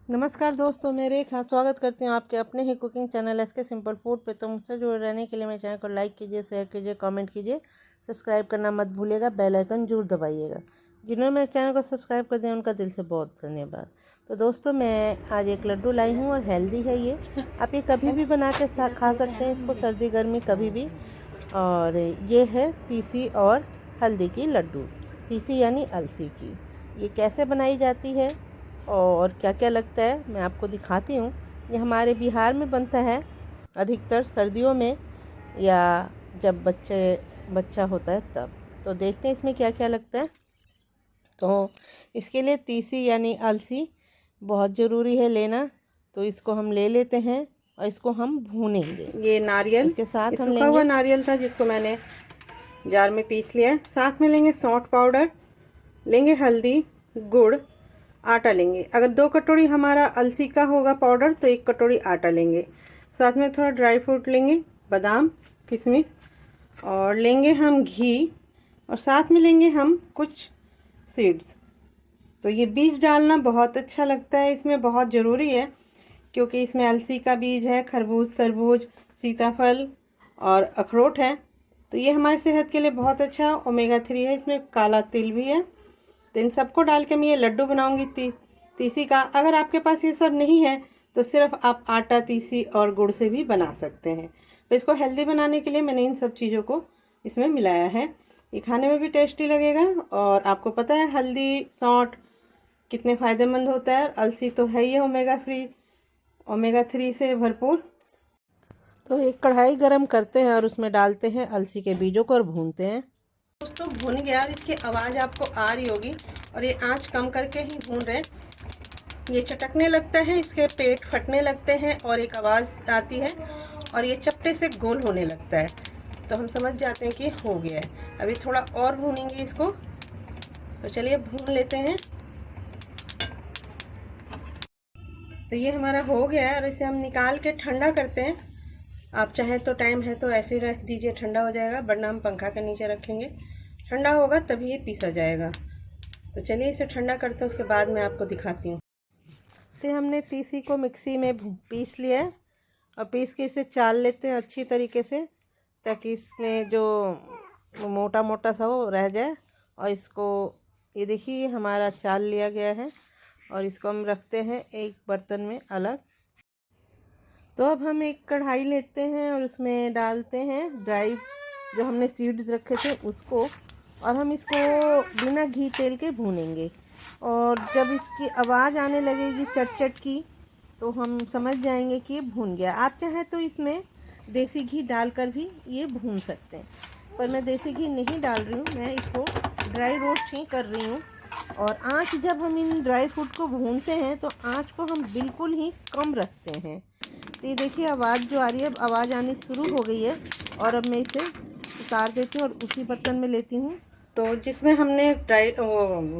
नमस्कार दोस्तों, मेरे एक हाथ स्वागत करती हूँ आपके अपने ही cooking channel SK simple food पे। तो मुझसे जुड़े रहने के लिए मेरे चैनल को लाइक कीजिए, शेयर कीजिए, कमेंट कीजिए, सब्सक्राइब करना मत भूलिएगा, बेल आइकन जरूर दबाइएगा। जिन्होंने मेरे चैनल को सब्सक्राइब कर दिया उनका दिल से बहुत धन्यवाद। तो दोस्तों, मैं आज एक लड्डू लाई हूँ और हेल्दी है ये। आप ये कभी भी बना के खा सकते हैं इसको, सर्दी गर्मी कभी भी। और ये है तीसी और हल्दी की लड्डू, तीसी यानी अलसी की। ये कैसे बनाई जाती है और क्या क्या लगता है मैं आपको दिखाती हूँ। ये हमारे बिहार में बनता है अधिकतर सर्दियों में, या जब बच्चा होता है तब। तो देखते हैं इसमें क्या क्या लगता है। तो इसके लिए तीसी यानी अलसी बहुत ज़रूरी है लेना। तो इसको हम ले लेते हैं और इसको हम भूनेंगे। ये नारियल, इसके साथ हम सूखा हुआ लेंगे, नारियल था जिसको मैंने जार में पीस लिया है। साथ में लेंगे सौंठ पाउडर, लेंगे हल्दी, गुड़, आटा लेंगे। अगर 2 कटोरी हमारा अलसी का होगा पाउडर तो 1 कटोरी आटा लेंगे। साथ में थोड़ा ड्राई फ्रूट लेंगे, बादाम, किशमिश, और लेंगे हम घी, और साथ में लेंगे हम कुछ सीड्स। तो ये बीज डालना बहुत अच्छा लगता है, इसमें बहुत ज़रूरी है, क्योंकि इसमें अलसी का बीज है, खरबूज, तरबूज, सीताफल और अखरोट है। तो ये हमारी सेहत के लिए बहुत अच्छा ओमेगा 3 है, इसमें काला तिल भी है। तो इन सबको डाल के मैं ये लड्डू बनाऊंगी तीसी का। अगर आपके पास ये सब नहीं है तो सिर्फ आप आटा, तीसी और गुड़ से भी बना सकते हैं। तो इसको हेल्दी बनाने के लिए मैंने इन सब चीज़ों को इसमें मिलाया है। ये खाने में भी टेस्टी लगेगा, और आपको पता है हल्दी, सौंठ कितने फ़ायदेमंद होता है। अलसी तो है ही ओमेगा 3 से भरपूर। तो एक कढ़ाई गरम करते हैं और उसमें डालते हैं अलसी के बीजों को और भूनते हैं। दोस्तों भुन गया, इसकी आवाज़ आपको आ रही होगी, और ये आंच कम करके ही भून रहे हैं। ये चटकने लगता है, इसके पेट फटने लगते हैं और एक आवाज़ आती है, और ये चपटे से गोल होने लगता है। तो हम समझ जाते हैं कि हो गया है। अभी थोड़ा और भूनेंगे इसको। तो चलिए भून लेते हैं। तो ये हमारा हो गया है, और इसे हम निकाल के ठंडा करते हैं। आप चाहें तो टाइम है तो ऐसे ही रख दीजिए, ठंडा हो जाएगा, वरना हम पंखा के नीचे रखेंगे। ठंडा होगा तभी ये पीसा जाएगा। तो चलिए इसे ठंडा करते हैं, उसके बाद मैं आपको दिखाती हूँ। तो हमने तीसी को मिक्सी में पीस लिया है, और पीस के इसे चाल लेते हैं अच्छी तरीके से, ताकि इसमें जो मोटा मोटा सा वो रह जाए। और इसको ये देखिए हमारा चाल लिया गया है, और इसको हम रखते हैं एक बर्तन में अलग। तो अब हम एक कढ़ाई लेते हैं और उसमें डालते हैं ड्राई जो हमने सीड्स रखे थे उसको, और हम इसको बिना घी तेल के भूनेंगे। और जब इसकी आवाज़ आने लगेगी चट चट की, तो हम समझ जाएंगे कि ये भून गया। आप चाहें तो इसमें देसी घी डालकर भी ये भून सकते हैं, पर मैं देसी घी नहीं डाल रही हूँ, मैं इसको ड्राई रोस्ट ही कर रही हूँ। और आँच जब हम इन ड्राई फ्रूट को भूनते हैं तो आँच को हम बिल्कुल ही कम रखते हैं। तो ये देखिए आवाज़ जो आ रही है, अब आवाज़ आनी शुरू हो गई है, और अब मैं इसे उतार देती हूँ और उसी बर्तन में लेती हूँ। तो जिसमें हमने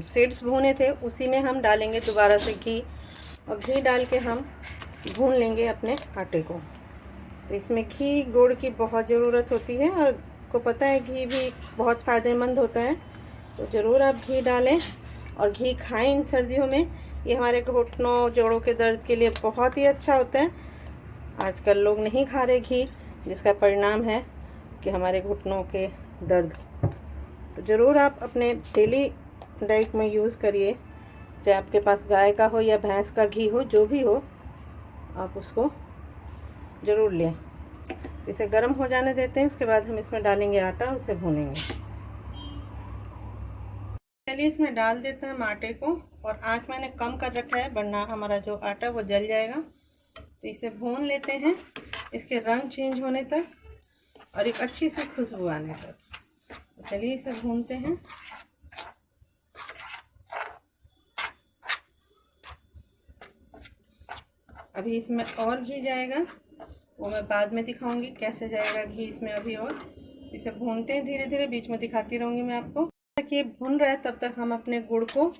सीड्स भूने थे उसी में हम डालेंगे दोबारा से घी, और घी डाल के हम भून लेंगे अपने आटे को। तो इसमें घी, गुड़ की बहुत ज़रूरत होती है, और को पता है घी भी बहुत फ़ायदेमंद होता है। तो ज़रूर आप घी डालें और घी खाएं इन सर्दियों में। ये हमारे घुटनों, जोड़ों के दर्द के लिए बहुत ही अच्छा होता है। आजकल लोग नहीं खा रहे घी, जिसका परिणाम है कि हमारे घुटनों के दर्द। तो ज़रूर आप अपने डेली डाइट में यूज़ करिए, चाहे आपके पास गाय का हो या भैंस का घी हो, जो भी हो आप उसको ज़रूर लें। इसे गर्म हो जाने देते हैं, उसके बाद हम इसमें डालेंगे आटा और उसे भूनेंगे। चलिए इसमें डाल देते हैं हम आटे को, और आँच मैंने कम कर रखा है, वरना हमारा जो आटा वो जल जाएगा। तो इसे भून लेते हैं इसके रंग चेंज होने तक और एक अच्छी सी खुशबू आने तक। तो चलिए इसे भूनते हैं। अभी इसमें और घी जाएगा, वो मैं बाद में दिखाऊंगी कैसे जाएगा घी इसमें अभी। और इसे भूनते हैं धीरे धीरे, बीच में दिखाती रहूँगी मैं आपको। तक ये भून रहा है तब तक हम अपने गुड़ को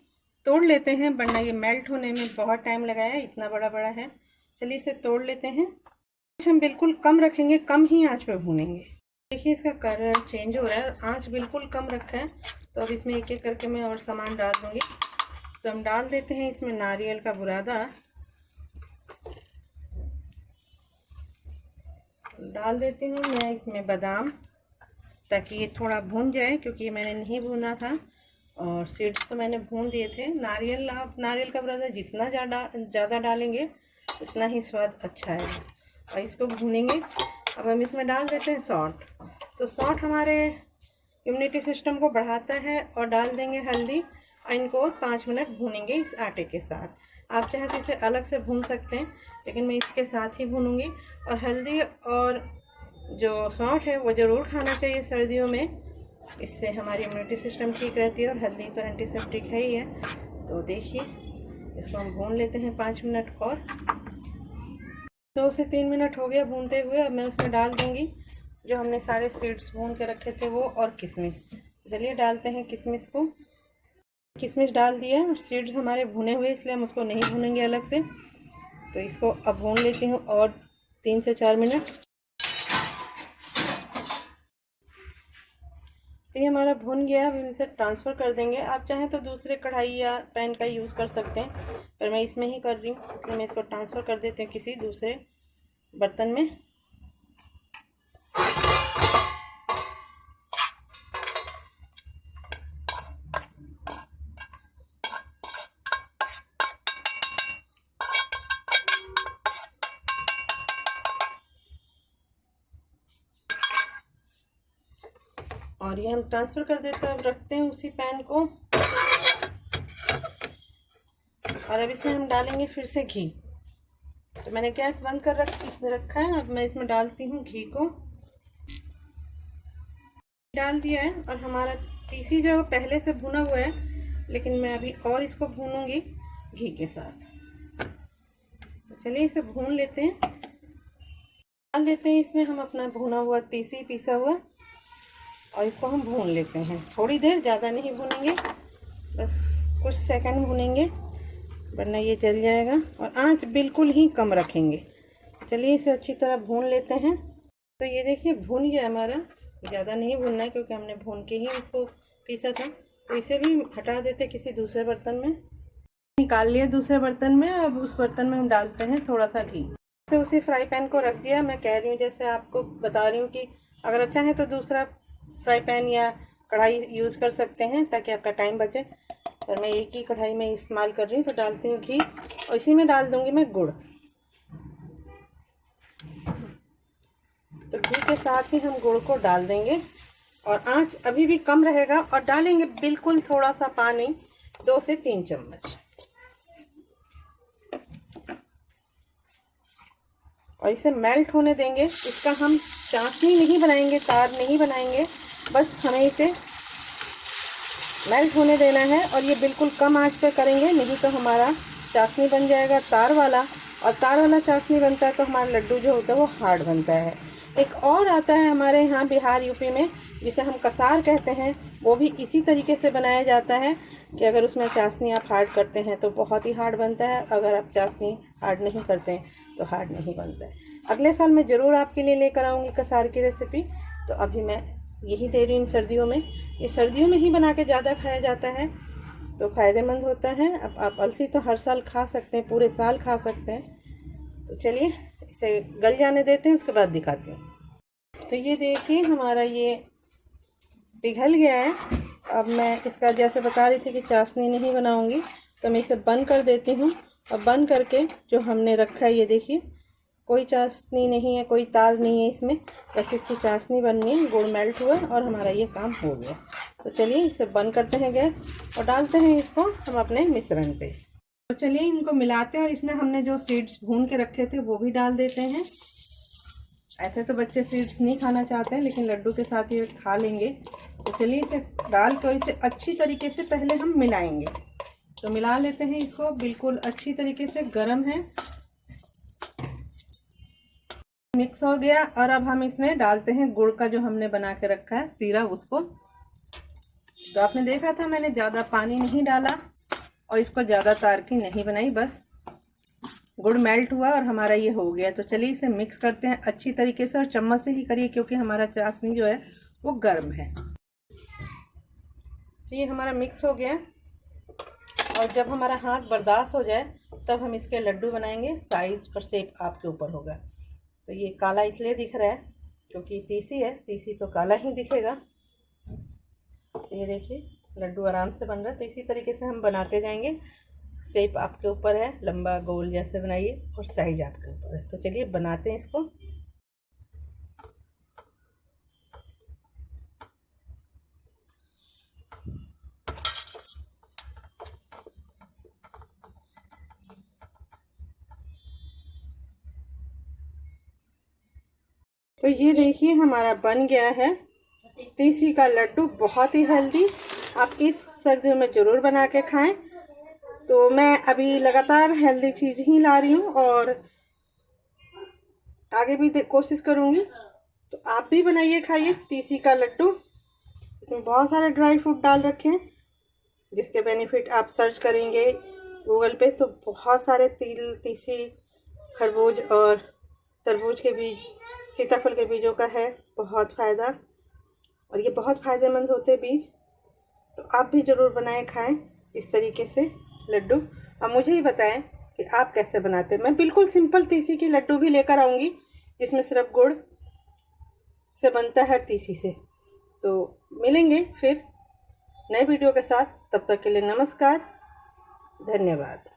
तोड़ लेते हैं, वरना ये मेल्ट होने में बहुत टाइम लगाया है, इतना बड़ा बड़ा है। चलिए इसे तोड़ लेते हैं। हम बिल्कुल कम रखेंगे, कम ही आंच पे भूनेंगे। देखिए इसका कलर चेंज हो रहा है, और आंच बिल्कुल कम रखा है। तो अब इसमें एक एक करके मैं और सामान डाल दूँगी। तो हम डाल देते हैं इसमें नारियल का बुरादा, डाल देती हूँ मैं इसमें बादाम, ताकि ये थोड़ा भून जाए, क्योंकि ये मैंने नहीं भुना था। और सीड्स तो मैंने भून दिए थे। नारियल, आप नारियल का बुरादा जितना ज़्यादा डालेंगे उतना ही स्वाद अच्छा है। और इसको भूनेंगे। अब हम इसमें डाल देते हैं सौंठ। तो सौंठ हमारे इम्यूनिटी सिस्टम को बढ़ाता है। और डाल देंगे हल्दी, और इनको 5 मिनट भूनेंगे इस आटे के साथ। आप चाहे तो इसे अलग से भून सकते हैं, लेकिन मैं इसके साथ ही भूनूंगी। और हल्दी और जो सौंठ है वो ज़रूर खाना चाहिए सर्दियों में, इससे हमारी इम्यूनिटी सिस्टम ठीक रहती है। और हल्दी तो एंटीसेप्टिक है ही है। तो देखिए, इसको हम भून लेते हैं 5 मिनट और। 2 से 3 मिनट हो गया भूनते हुए। अब मैं उसमें डाल दूंगी जो हमने सारे सीड्स भून के रखे थे वो, और किशमिश। चलिए डालते हैं किशमिश को। किशमिश डाल दिया। और सीड्स हमारे भुने हुए, इसलिए हम उसको नहीं भूनेंगे अलग से। तो इसको अब भून लेती हूँ और 3 से 4 मिनट। तो ये हमारा भुन गया। अब हम इसे ट्रांसफ़र कर देंगे। आप चाहें तो दूसरे कढ़ाई या पैन का यूज़ कर सकते हैं, पर मैं इसमें ही कर रही हूँ, इसलिए मैं इसको ट्रांसफ़र कर देती हूँ किसी दूसरे बर्तन में। और ये हम ट्रांसफ़र कर देते हैं। अब रखते हैं उसी पैन को। और अब इसमें हम डालेंगे फिर से घी। तो मैंने गैस बंद कर रखा है। अब मैं इसमें डालती हूँ घी को। डाल दिया है। और हमारा तीसी जो पहले से भुना हुआ है, लेकिन मैं अभी और इसको भूनूंगी घी के साथ। तो चलिए इसे भून लेते हैं। डाल देते हैं इसमें हम अपना भुना हुआ तीसी पीसा हुआ, और इसको हम भून लेते हैं थोड़ी देर। ज़्यादा नहीं भूनेंगे, बस कुछ सेकंड भूनेंगे, वरना ये जल जाएगा। और आंच बिल्कुल ही कम रखेंगे। चलिए इसे अच्छी तरह भून लेते हैं। तो ये देखिए भून गया हमारा। ज़्यादा नहीं भूनना है, क्योंकि हमने भून के ही इसको पीसा था। तो इसे भी हटा देते किसी दूसरे बर्तन में। निकाल लिए दूसरे बर्तन में। अब उस बर्तन में हम डालते हैं थोड़ा सा घी। से उसी फ्राई पैन को रख दिया। मैं कह रही हूँ, जैसे आपको बता रही हूँ कि अगर आप चाहें तो दूसरा फ्राई पैन या कढ़ाई यूज़ कर सकते हैं, ताकि आपका टाइम बचे। पर मैं एक ही कढ़ाई में इस्तेमाल कर रही हूँ। तो डालती हूँ घी, और इसी में डाल दूँगी मैं गुड़। तो घी के साथ ही हम गुड़ को डाल देंगे। और आंच अभी भी कम रहेगा। और डालेंगे बिल्कुल थोड़ा सा पानी, 2 से 3 चम्मच। और इसे मेल्ट होने देंगे। इसका हम चाशनी नहीं बनाएंगे, तार नहीं बनाएंगे, बस हमें इसे मेल्ट होने देना है। और ये बिल्कुल कम आंच पे करेंगे, नहीं तो हमारा चाशनी बन जाएगा तार वाला। और तार वाला चाशनी बनता है तो हमारा लड्डू जो होता है वो हार्ड बनता है। एक और आता है हमारे यहाँ बिहार यूपी में, जिसे हम कसार कहते हैं। वो भी इसी तरीके से बनाया जाता है कि अगर उसमें चाशनी आप हार्ड करते हैं तो बहुत ही हार्ड बनता है। अगर आप चाशनी हार्ड नहीं करते हैं तो हार्ड नहीं बनता है। अगले साल मैं ज़रूर आपके लिए लेकर आऊँगी कसार की रेसिपी। तो अभी मैं यही दे रही हूँ इन सर्दियों में। ये सर्दियों में ही बना के ज़्यादा खाया जाता है, तो फ़ायदेमंद होता है। अब आप अलसी तो हर साल खा सकते हैं, पूरे साल खा सकते हैं। तो चलिए इसे गल जाने देते हैं, उसके बाद दिखाती हूँ। तो ये देखिए हमारा ये पिघल गया है। अब मैं इसका जैसे बता रही थी कि चाशनी नहीं बनाऊंगी, तो मैं इसे बंद कर देती हूँ। और बंद करके जो हमने रखा है, ये देखिए कोई चाशनी नहीं है, कोई तार नहीं है इसमें, बस इसकी चाशनी बन गई, गुड़ मेल्ट हुआ और हमारा ये काम हो गया। तो चलिए इसे बंद करते हैं गैस, और डालते हैं इसको हम अपने मिश्रण पे। तो चलिए इनको मिलाते हैं। और इसमें हमने जो सीड्स भून के रखे थे वो भी डाल देते हैं। ऐसे तो बच्चे सीड्स नहीं खाना चाहते हैं, लेकिन लड्डू के साथ ये खा लेंगे। तो चलिए इसे डाल कर इसे अच्छी तरीके से पहले हम मिलाएंगे। तो मिला लेते हैं इसको बिल्कुल अच्छी तरीके से। गरम है, मिक्स हो गया। और अब हम इसमें डालते हैं गुड़ का जो हमने बना के रखा है सीरा, उसको। तो आपने देखा था मैंने ज़्यादा पानी नहीं डाला और इसको ज़्यादा तार की नहीं बनाई, बस गुड़ मेल्ट हुआ और हमारा ये हो गया। तो चलिए इसे मिक्स करते हैं अच्छी तरीके से, और चम्मच से ही करिए क्योंकि हमारा चाशनी जो है वो गर्म है। तो ये हमारा मिक्स हो गया, और जब हमारा हाथ बर्दाश्त हो जाए तब हम इसके लड्डू बनाएंगे। साइज और शेप आपके ऊपर होगा। तो ये काला इसलिए दिख रहा है क्योंकि तीसी है, तीसी तो काला ही दिखेगा। तो ये देखिए लड्डू आराम से बन रहा है। तो इसी तरीके से हम बनाते जाएंगे। शेप आपके ऊपर है, लंबा गोल जैसे बनाइए और साइज आपके ऊपर है। तो चलिए बनाते हैं इसको। तो ये देखिए हमारा बन गया है तीसी का लड्डू, बहुत ही हेल्दी। आप इस सर्दियों में ज़रूर बना के खाएं। तो मैं अभी लगातार हेल्दी चीज़ ही ला रही हूँ और आगे भी कोशिश करूँगी। तो आप भी बनाइए, खाइए तीसी का लड्डू। इसमें बहुत सारे ड्राई फ्रूट डाल रखे हैं जिसके बेनिफिट आप सर्च करेंगे गूगल पे तो बहुत सारे तिल, तीसी, खरबूज और तरबूज के बीज, सीताफल के बीजों का है बहुत फ़ायदा, और ये बहुत फ़ायदेमंद होते हैं बीज। तो आप भी ज़रूर बनाएं, खाएं इस तरीके से लड्डू। और मुझे ही बताएं कि आप कैसे बनाते हैं। मैं बिल्कुल सिंपल तीसी की लड्डू भी लेकर आऊँगी जिसमें सिर्फ गुड़ से बनता है, तीसी से। तो मिलेंगे फिर नए वीडियो के साथ, तब तक के लिए नमस्कार, धन्यवाद।